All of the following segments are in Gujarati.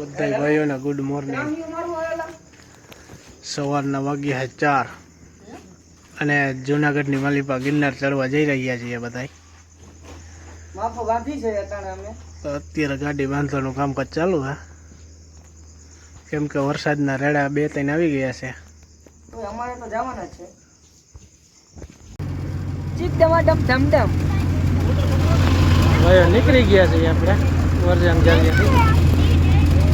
બધા ભાઈઓને ગુડ મોર્નિંગ। સવારના વાગ્યા 4 અને જૂનાગઢની માલિપા ગિરનાર ચડવા જઈ રહ્યા છીએ બધા। અત્યારે ગાડી બાંધવાનું કામકાજ ચાલુ છે કેમ કે વરસાદના રેડા 2-3 આવી ગયા છે। અમારે તો જવાના છે ચીપ ટમાટમ ધમધમ ભાઈઓ નીકળી ગયા છે આપણે વરજામ જલ્દી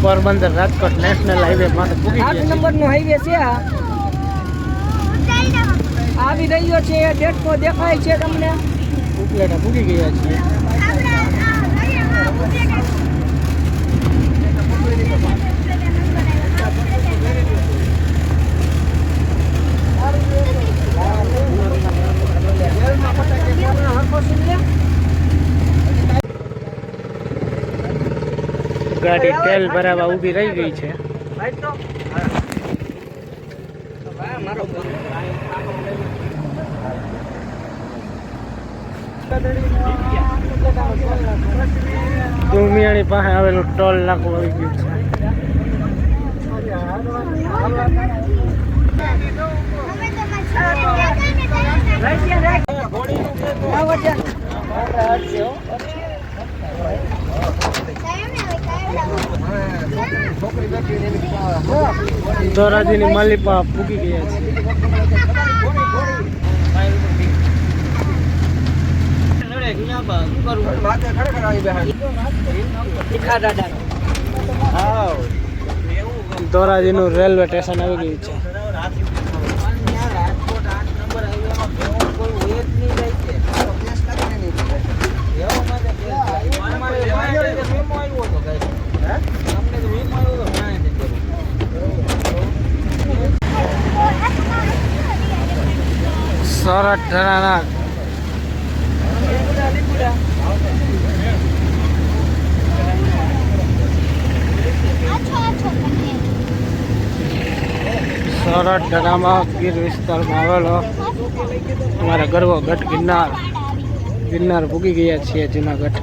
પોરબંદર રાજકોટ નેશનલ હાઈવે માટે પૂગી ગયા 8 નંબરનો હાઈવે છે આ આવી રહ્યો છે ડેટકો દેખાય છે તમને ઉપલેટા પૂગી ગયા છીએ। ગાડી તેલ ભરાવા ઊભી રહી ગઈ છે। દુમિયાણી પાસે આવેલું ટોલ નાકું આવી ગયું છે। ધોરાજીની માલિપા પૂગી ગયા છે। ધોરાજીનું રેલવે સ્ટેશન આવી ગયું છે। સોરઠ ધરાના સોરઠ ધરામાં ગીર વિસ્તારમાં આવેલો અમારા ગરવો ગઢ ગિરનાર પૂગી ગયા છીએ જૂનાગઢ।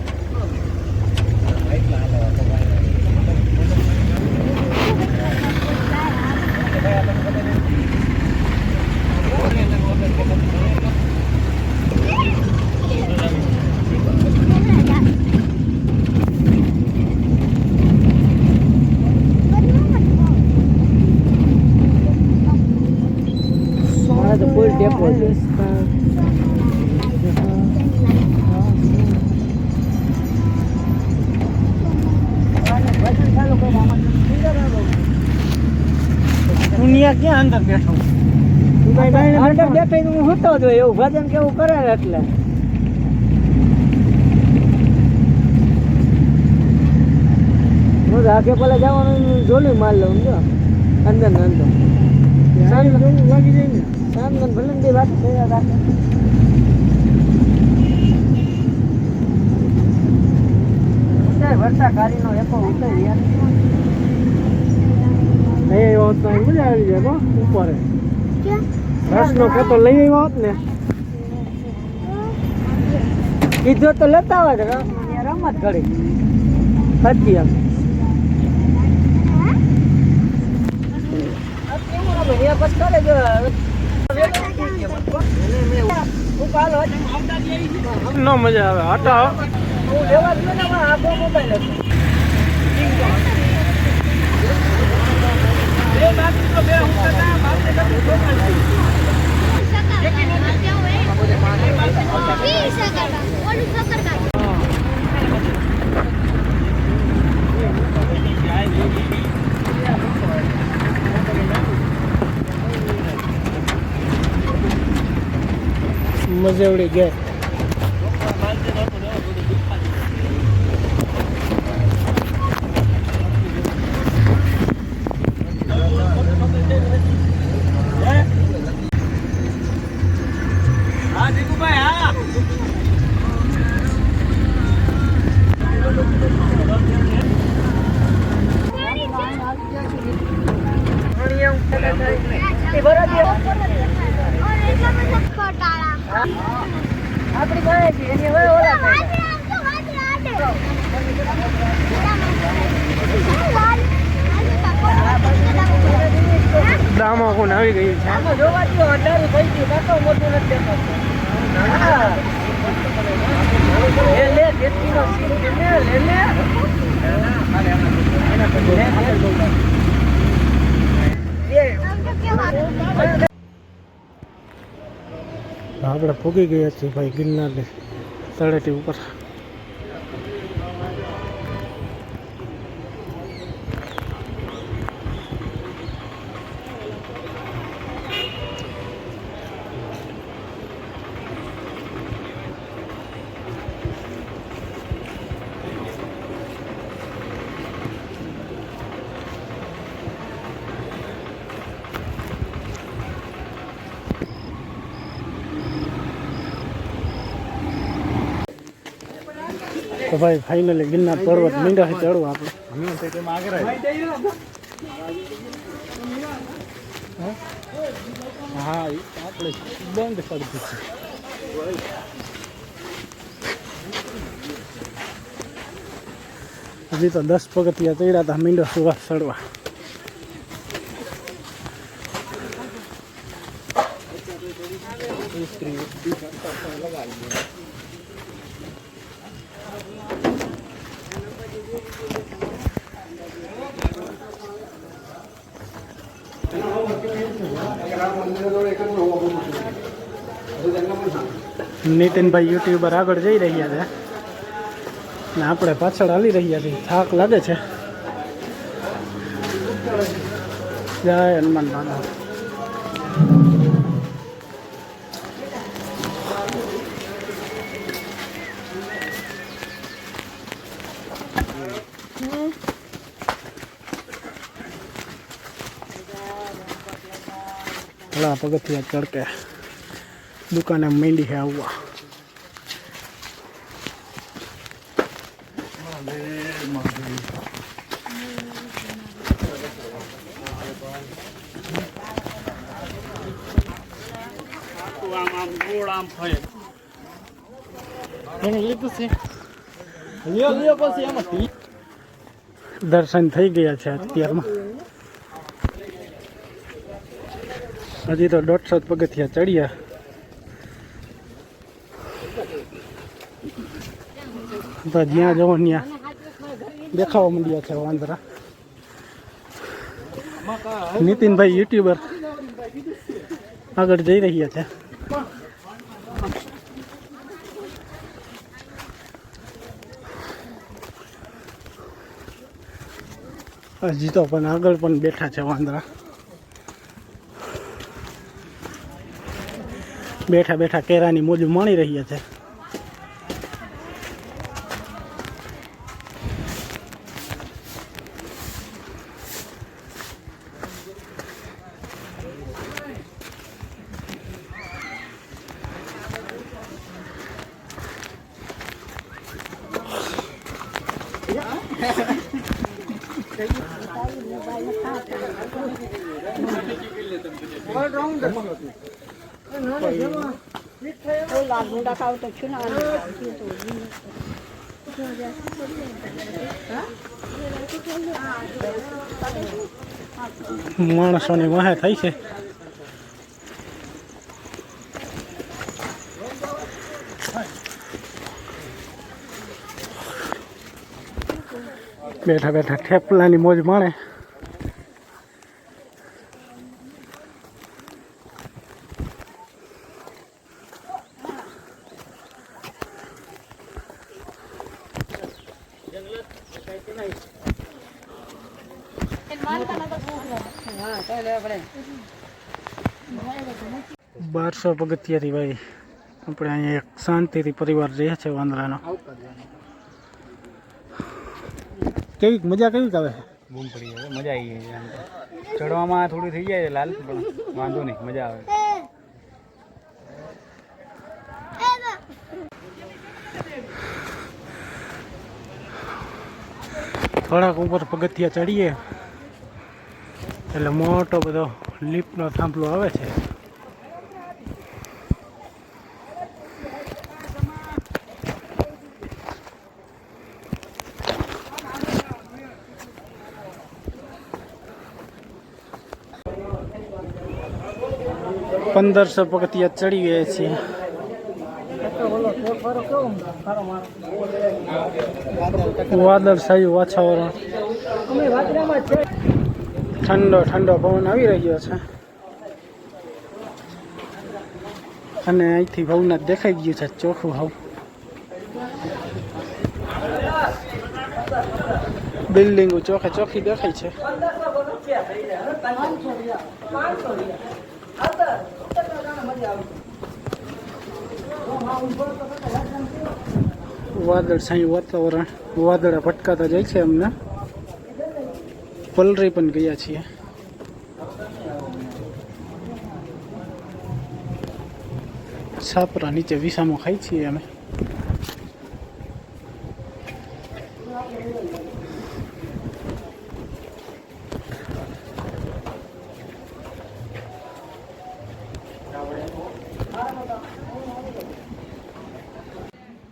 फुल डेपो दुनिया क्या अंदर बैठो अंदर बैठे तो होतो जो એવું ભજન કેવું કરે એટલે હું આગે પેલા જવાનું જોલી માર લઉં જો અંદર ને અંદર સામે વાગી જાય ને સામે ભલે બે વાત થયા રાખે ઉતાર વર્ષા ગાડીનો એકો ઉતાર યાર એ હોત તો મજા આવી જાય કો ઉપર રસનો ખેતો લઈ આવ્યો હોત ને કીધું તો લેતા આવે રમત ઘડી હતી એમ ન મજા આવે હટાવો મજેવડી ગેટ આપણી પાસે છે એની હવે ઓલા થાય દામા કોણ આવી ગઈ છે. આમાં જોવા દો, અઢારું થઈ ગયું, કાંતો મોટું નથી દેખાતું. હા. લે દેશીનો સીન છે ને, લે. આપણે પૂગી ગયા છીએ ભાઈ ગિરનારની તળેટી ઉપર. તો ભાઈ ફાઇનલી ગિરનાર પર્વત મીંડા છે ચડવું આપણે. હા આપણે બંધ કરી દીધું. હજી તો 10 પગથિયા ચડ્યા હતા મીંડો સુવાસ ચડવા. નીતિનભાઈ યુટ્યુબર આગળ જઈ રહ્યા છે ને આપણે પાછળ હાલી રહ્યા છીએ. થાક લાગે છે. જય હનુમાન દાદા. ઘણા પગથિયા ચડકે દુકાને માંડી છે આવવા. દર્શન થઈ ગયા છે અત્યારમાં. હજી તો 150 પગથિયા ચડ્યા. તો જ્યાં જવો ત્યાં દેખાવા માંડ્યા છે વાંદરા. નીતિનભાઈ યુટ્યુબર આગળ જઈ રહ્યા છે. હજી તો પણ આગળ પણ બેઠા છે વાંદરા. બેઠા બેઠા કેરાની મોજ માણી રહ્યા છે. માણસોની વહે થઈ છે. બેઠા બેઠા થેપલાની મોજ માણે. બારસો પગથિયાથી ભાઈ આપણે અહીંયા એક શાંતિથી પરિવાર રહે છે વાંદરાનો. કેવી મજા કેવી આવે છે? બૂમ પડી જાય, મજા આવી ગઈ. ચડવામાં થોડી થઈ જાય લાલ, પણ વાંધો નહીં, મજા આવે. થોડાક ઉપર પગથિયા ચડીએ એટલે મોટો બધો લિફ્ટનો થાંભલો આવે છે. 1500 પગથિયા ચડી ગયા છીએ. ઓલો ફેરફારો કેવો સારો મારો વાદળ છાયું વાછાવરણ, અમે વાદળામાં છે. ઠંડો ઠંડો પવન આવી રહ્યો છે અને અહીંથી ભવનાથ દેખાઈ ગયું છે ચોખ્ખું. હાવ બિલ્ડિંગો ચોખે ચોખ્ખી દેખાય છે. 500 વાદળ છાયું વાતાવરણ, વાદળા ભટકાતા જાય છે. અમને પલરી પણ ગયા છીએ. છાપરા નીચે વિસામો ખાઈ છીએ અમે.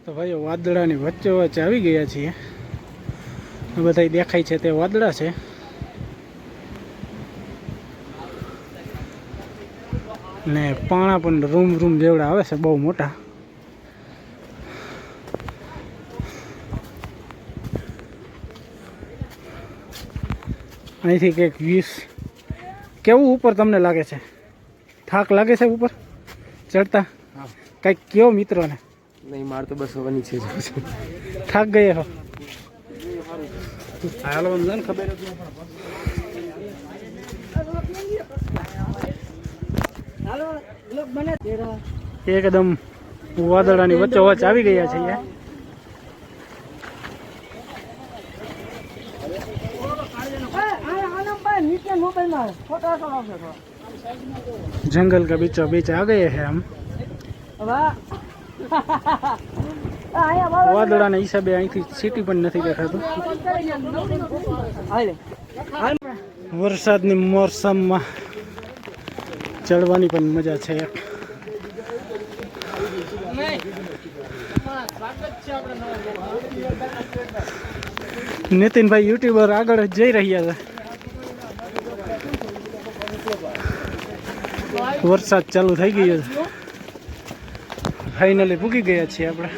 તો ભાઈઓ વાદળાની વચ્ચે વચ્ચે આવી ગયા છીએ. બધા દેખાય છે તે વાદળા છે. ને પાણા પણ રૂમ રૂમ જેવડા આવે છે, બહુ મોટા. અહીંથી કંઈક 20 કેવું ઉપર તમને લાગે છે? થાક લાગે છે ઉપર ચડતા? કંઈક કયો મિત્રોને. નહીં, માર તો બસ હવાની છે. થાક ગયા હો? હાલો ને ખબર એકદમ વાદળાની વચ્ચે વચ્ચે આવી ગયા છે. जंगल का बीचों बीच आ गए हैं हम. વાદળાના હિસાબે અહીંથી સિટી પણ નથી દેખાતું. વરસાદની મોસમમાં ચડવાની પણ મજા છે. નીતિનભાઈ યુટ્યુબર આગળ જ જઈ રહ્યા છે. વરસાદ ચાલુ થઈ ગયો છે. ફાઇનલી પૂગી ગયા છીએ આપણે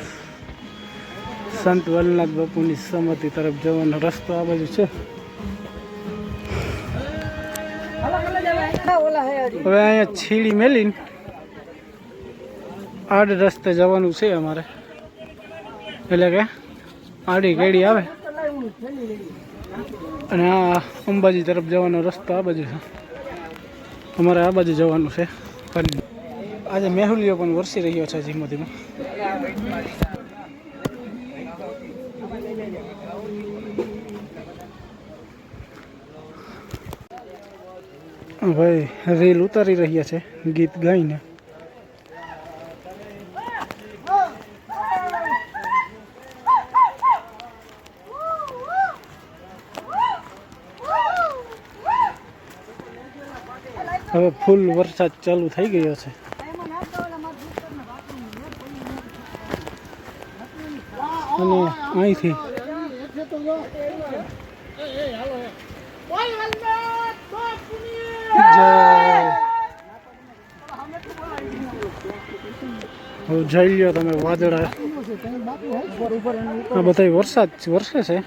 સંત વલ્લભનાથ બાપુની સમાધિ તરફ જવાનો રસ્તો આ બાજુ છે. હવે અહીંયા છીડી મેલીને આડ રસ્તે જવાનું છે અમારે. એટલે કે આડી ગાડી આવે અને આ અંબાજી તરફ જવાનો રસ્તો આ બાજુ છે. અમારે આ બાજુ જવાનું છે. પણ આજે મેહુલિયો પણ વરસી રહ્યો છે ધીમો ધીમો. ભાઈ રીલ ઉતારી રહ્યા છે ગીત ગાઈને. હવે ફૂલ વરસાદ ચાલુ થઈ ગયો છે. અને અહીંથી જઈ લ્યો તમે વાદળા. આ બધા વરસાદ વરસે છે.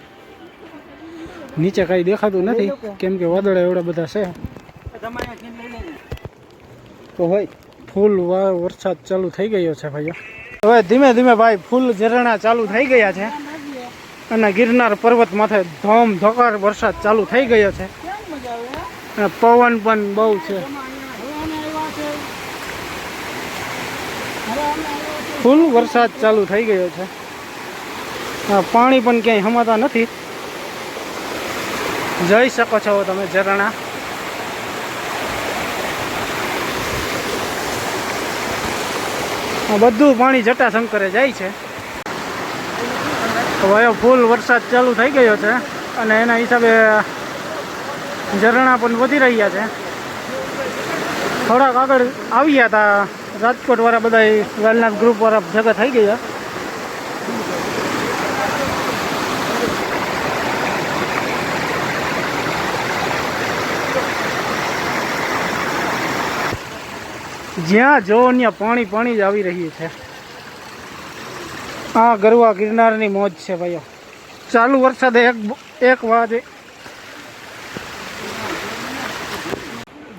નીચે કઈ દેખાતું નથી કેમ કે વાદળા એવડા બધા છે. તો ભાઈ ફૂલ વરસાદ ચાલુ થઈ ગયો છે ભાઈઓ. હવે ધીમે ધીમે ભાઈ ફૂલ ઝરણા ચાલુ થઈ ગયા છે અને ગિરનાર પર્વત માથે ધોમ ધોકાર વરસાદ ચાલુ થઈ ગયો છે. અને પવન પણ બહુ છે. ફૂલ વરસાદ ચાલુ થઈ ગયો છે. પાણી પણ ક્યાંય હમાતા નથી. જઈ શકો છો તમે ઝરણા. બધું પાણી જટાશંકરે જાય છે. હવે ફૂલ વરસાદ ચાલુ થઈ ગયો છે અને એના હિસાબે ઝરણા પણ વધી રહ્યા છે. થોડાક આગળ આવ્યા હતા રાજકોટ વાળા બધા વેલનાથ ગ્રુપ વાળા ભેગા થઈ ગયા. જ્યાં જોવો ત્યાં પાણી પાણી જ આવી રહ્યું છે. આ ગરવા ગિરનારની મોજ છે ભાઈઓ. ચાલુ વરસાદે એક વાગે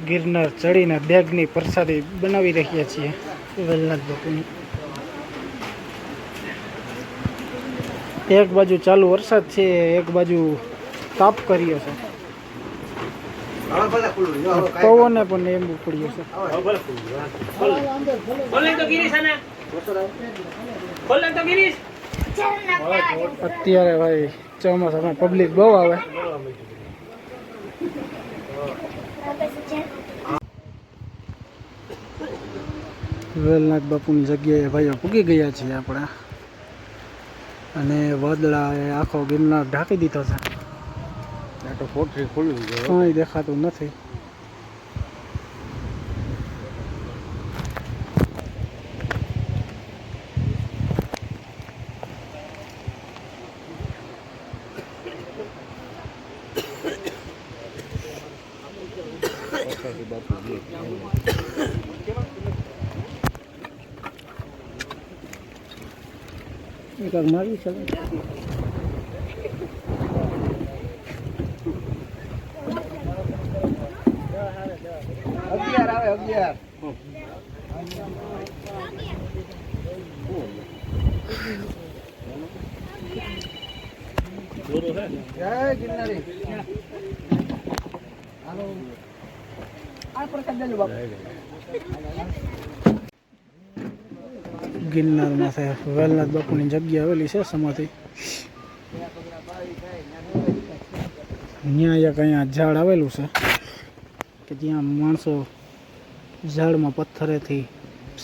ગિરનાર ચડીને દેગની પ્રસાદી બનાવી રહ્યા છીએ વેલનાથ બાપુની. એક બાજુ ચાલુ વરસાદ છે, એક બાજુ તાપ કર્યો છે. પવને પણ એમ પડ્યો છે. અત્યારે ભાઈ ચોમાસામાં પબ્લિક બહુ આવે. વેલનાથ બાપુની જગ્યાએ ભાઈઓ પૂગી ગયા છીએ આપણે. અને વાદળાએ આખો ગિરનાર ઢાંકી દીધો છે. કંઈ દેખાતું નથી. મારી છે અગિયાર આવે 11. જય ગિરનારી. હાલો આ પ્રસાદ દેજો બાપુ. ગિરનારમાં છે વેલનાથ બાપુની જગ્યા આવેલી છે સમાધિ. ત્યાં એક અહીંયા ઝાડ આવેલું છે કે જ્યાં માણસો ઝાડમાં પથ્થરેથી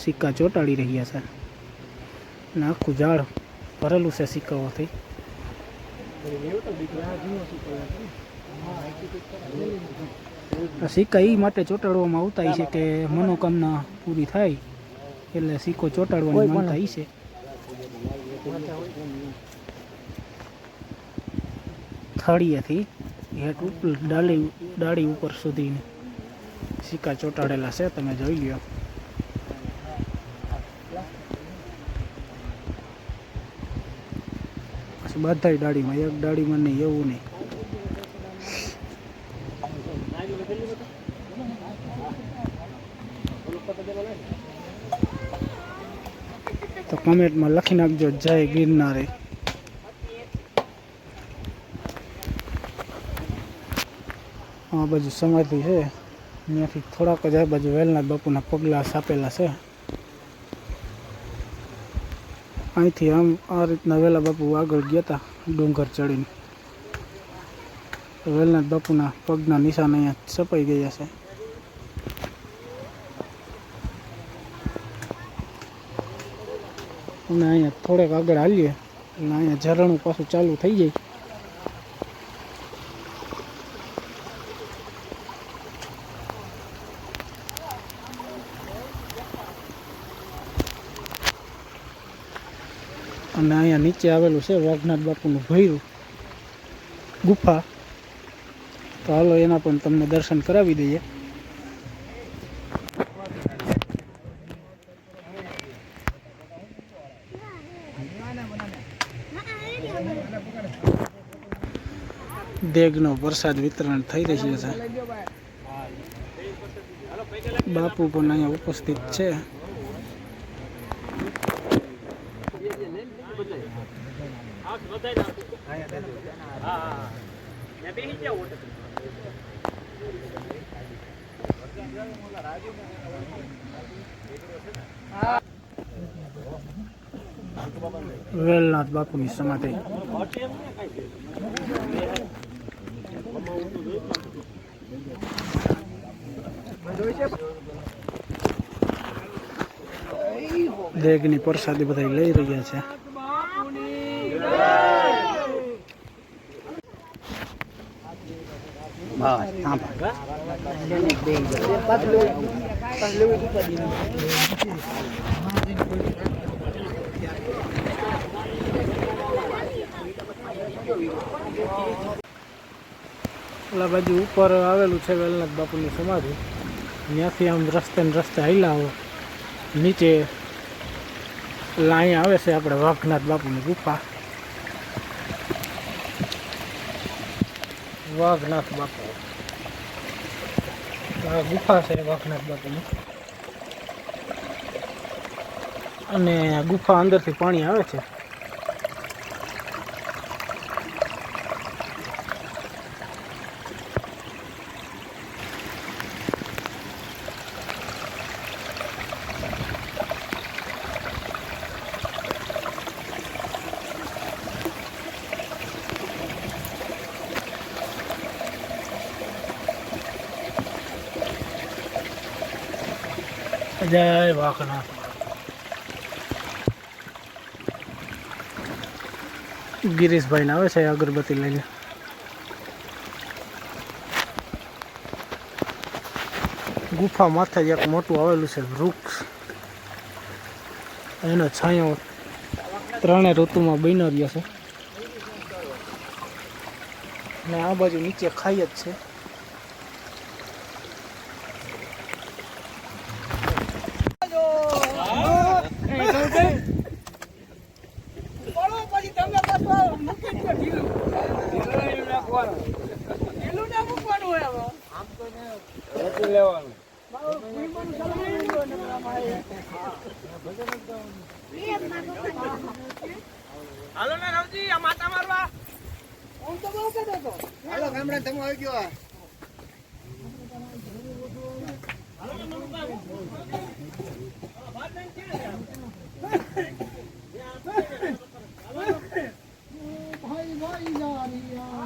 સિક્કા ચોંટાડી રહ્યા છે. અને આખું ઝાડ ભરેલું છે સિક્કાઓથી. આ સિક્કા એ માટે ચોંટાડવામાં આવતા છે કે મનોકામના પૂરી થાય એટલે સિક્કો ચોંટાડવાની માનતા છે. થાળીએથી હેઠ ઉપર ડાળી ઉપર સુધી સિક્કા ચોંટાડેલા છે, તમે જોઈ લો. પછી બધાય ડાળીમાં, એક ડાળીમાં નહીં એવું નહીં. તો કમેન્ટમાં લખી નાખજો જય ગિરનારે. આ બાજુ સમાધિ છે, અહીંયાથી થોડાક જ આ બાજુ વેલનાથ બાપુના પગલાં છાપેલા છે. અહીંથી આમ આ રીતના વેલા બાપુ આગળ ગયા હતા ડુંગર ચડીને. વેલનાથ બાપુના પગના નિશાન અહીંયા છપાઈ ગયા છે. અને અહીંયા થોડેક આગળ હાલીએ એટલે અહીંયા ઝરણું પાછું ચાલુ થઈ જાય. અને અહીંયા નીચે આવેલું છે વાઘનાથ બાપુનું ભૈરું ગુફા. તો હાલો એના પણ તમને દર્શન કરાવી દઈએ. દેગનો પ્રસાદ વિતરણ થઈ રહ્યું છે. બાપુ પણ અહીંયા ઉપસ્થિત છે. વેલનાથ બાપુની સમાધિ. દેગની પ્રસાદી બધા લઈ રહ્યા છે. ઓલા બાજુ ઉપર આવેલું છે વેલનાથ બાપુની સમાધિ. ત્યાંથી આમ રસ્તે ને રસ્તે હાલ્યા આવો નીચે લાઈ આવે છે આપણે વાઘનાથ બાપુની ગુફા. વાઘનાથ બાપુ આ ગુફા છે વાઘનાથ બાપુની, અને ગુફા અંદરથી પાણી આવે છે. જય વાઘનાથ. ગિરીશભાઈ આવે છે અગરબત્તી લઈને. ગુફા માથે જ એક મોટું આવેલું છે વૃક્ષ, એનો છાંયો ત્રણે ઋતુમાં બન્યો રહ્યો છે. અને આ બાજુ નીચે ખાઈ જ છે. હાલો ને રવજી, આ માતા મારવા આમ તો બહુ કહેતો હતો. હાલો ગામડા તમે આવી ગયો. ભાઈ ભાઈ જારિયા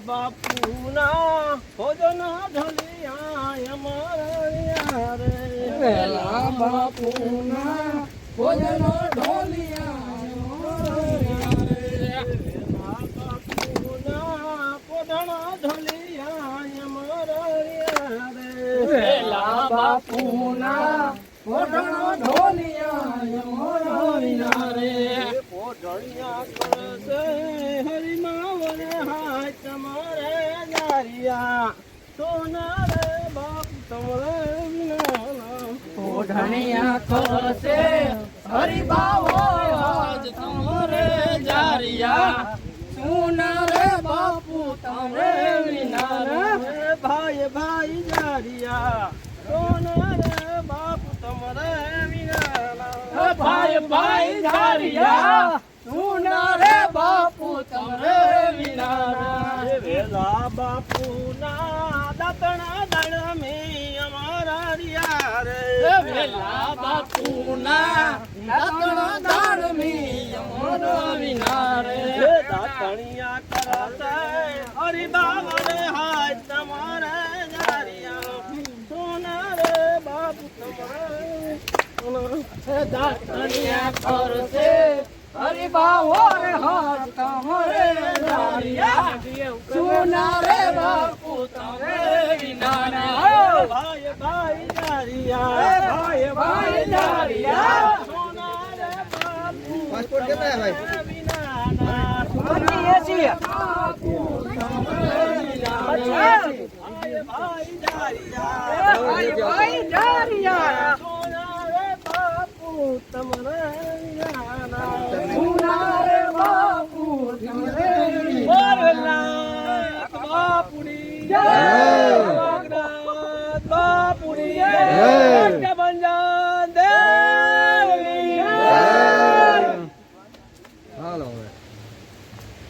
બાપુના ભોજન ઢોલિયા અમારા રે વેલા બાપુના ભોજન ઢોલિયા વેલા બાપુના ભોજન ઢોલિયા અમારા રે વેલા બાપુના ભોજન ઢોલિયા અમારા રે પોઢણિયા કરશે હરિ માવરે હાથ તમારે જારિયા સોના રે બાપ તમારે વિના ઓઢણિયા ખોસે હરી બાવો આજ તમારે જારિયા સોના રે બાપુ તમે વિના ભાઈ ભાઈ જારિયા સોના રે બાપુ તમારે વિના ભાઈ ભાઈ જારિયા સોના રે બાપુ તમે વિના વેલા બાપુ ના દાતણા દળ મે અમારા રિયા રે વેલા બાપુ ના દાતણા દળ મે અમારા વિના રે દાતણિયા કરતે હરી બાવરે હાય તમારે જારિયા સોના રે બાપુ તમારે દાતણિયા કરતે હરી બાવરે હાય તમારે જારિયા સોના રે બાપુ તમે વિના ભાઈ ભાઈ જારિયા ભાઈ ભાઈ જારિયા સોના રે બાપુ પાસપોર્ટ કેટલા હે ભાઈ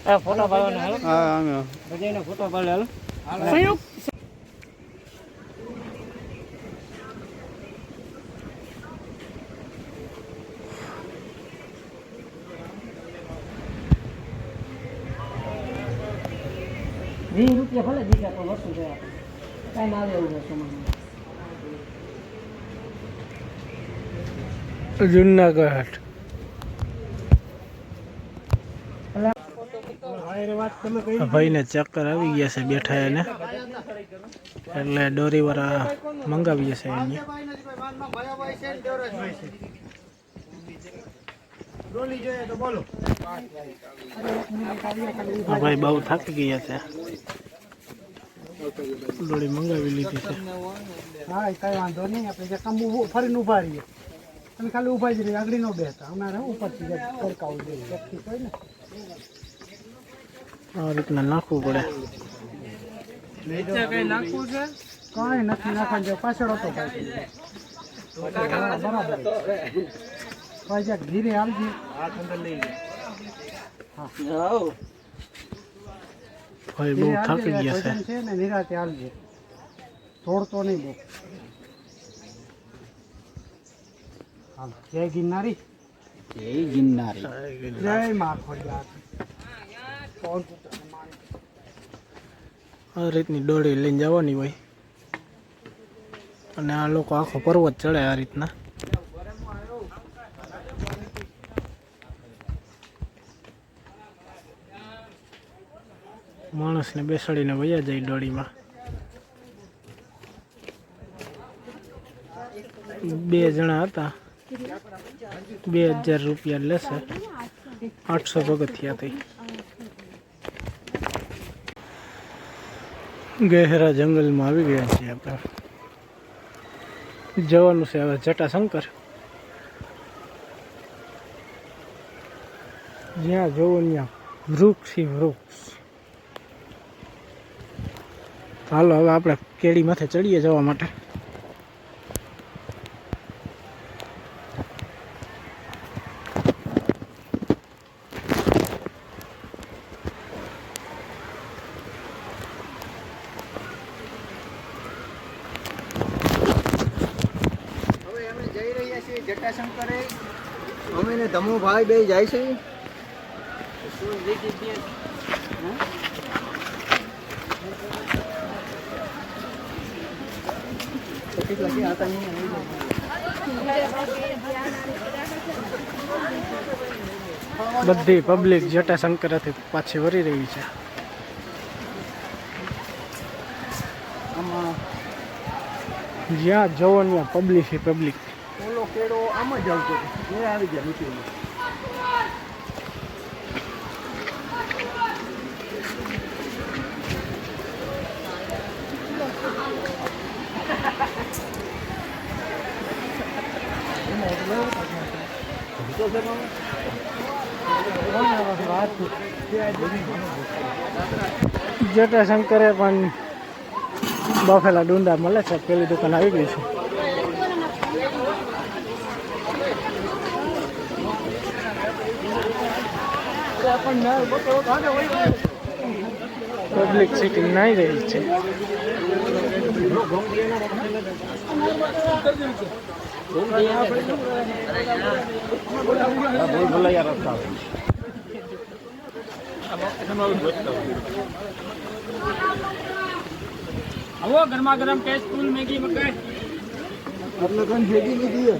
ફોટો પાડવાનો હાલો હા બધાયનો ફોટો પાડે હાલો સંયુક્ત ₹20 ભલે દીધા તો વસ્તુ છે કાઈ ના આવે એવું છે જુનાગઢ ભાઈને ચક્કર આવી ગયા છે બેઠા એને એટલે દોરીવાળા મંગાવીએ છે એને ભાઈ બહુ થાકી ગયા છે દોરી મંગાવી લીધી છે હા કઈ વાંધો નહીં આપણે જે કામ ફરીને ઉભા રહીએ તમે ખાલી ઉભા જ રહીએ આગળ ન બેસતા અમારે ઉપરથી ફરકાવું જોઈએ કોઈ ને આ રીતના નાખવું પડે કઈ નાખવું છે કઈ નથી નાખવાનું જો પાછળ હતો બરાબર ભાઈ જ્યાં ધીરે આવજે હાથ અંદર લઈ લે હા ભાઈ બહુ થાકી ગયા છે ને નિરાતે આવજે તોડતો નહીં બહુ હાલ જય ગિરનારી જય મા ખોડિયાર આ રીતની દોડી લઈને જવાની હોય અને આ લોકો આખો પર્વત ચડે આ રીતના માણસને બેસાડીને વયા જાય દોડીમાં 2 જણા હતા 2000 રૂપિયા લેશે 800 પગથિયા થઈ ગહેરા જંગલમાં આવી ગયા છીએ આપણે જવાનું છે હવે જટાશંકર જ્યાં જોવો ત્યાં વૃક્ષ વૃક્ષ હાલો હવે આપણે કેડી માથે ચડીએ જવા માટે જટાશંકરે અમે ને ધમુભાઈ બે જાય છે બધી પબ્લિક જટાશંકરથી પાછી વળી રહી છે જ્યાં જવો ત્યાં પબ્લિક છે પબ્લિક ઓલો કેળો આમ જ આવતો એ આવી ગયા નીકળી જટાશંકરે પણ બફેલા ડુંડા મળે છે. પેલી દુકાન આવી ગઈ છે. પબ્લિક સિટિંગ નાઈ રહી છે. આવો ગરમા ગરમ ટેસ્ટ ફૂલ મેગી મકાઈ આપણે કઈ ભેગી લીધી છે.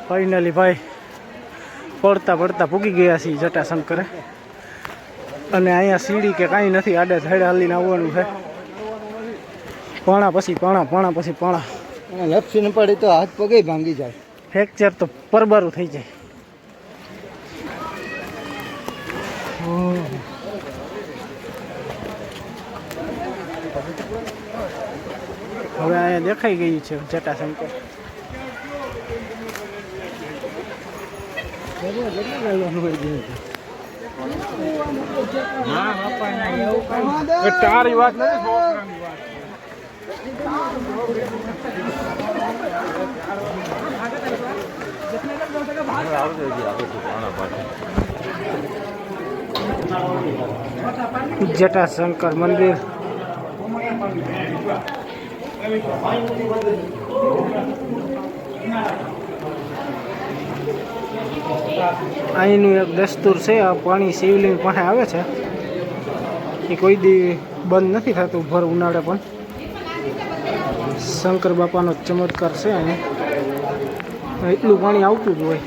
ફાઇનલી ભાઈ પડતા પડતા પૂગી ગયા છીએ જટાશંકરે. અને અહીંયા સીડી કે કાંઈ નથી, આડે ધડે હાલીને આવવાનું છે. પાણા પછી પાણા લપસીને પડે તો હાથ પગે ભાંગી જાય. ફ્રેક્ચર તો પરબારું થઈ જાય. હવે અહીંયા દેખાઈ ગયું છે જટાશંકર. તારી વાત નથી. જટાશંકર મંદિર અહીંનું એક દસ્તુર છે. આ પાણી શિવલિંગ પાસે આવે છે. એ કોઈ દી બંધ નથી થતું ભર ઉનાળે પણ. શંકર બાપાનો ચમત્કાર છે અહીંયા. એટલું પાણી આવતું જ હોય.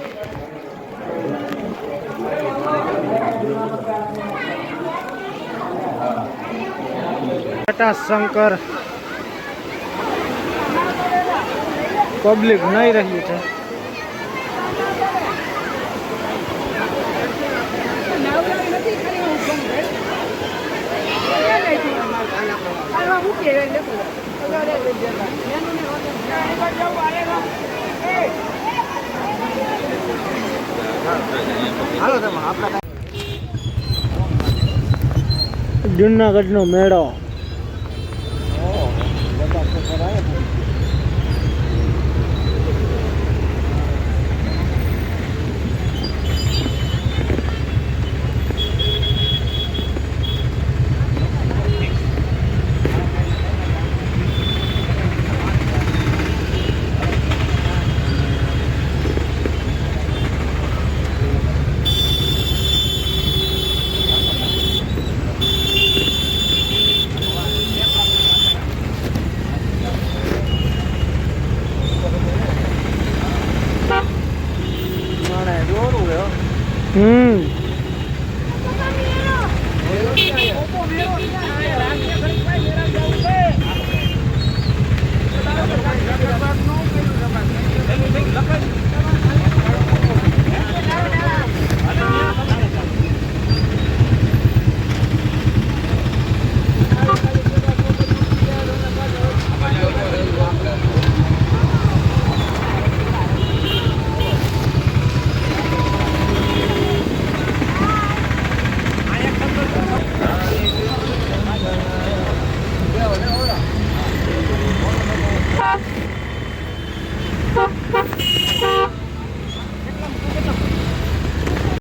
જટાશંકર પબ્લિક નહીં રહ્યું છે. જુનાગઢનો મેળો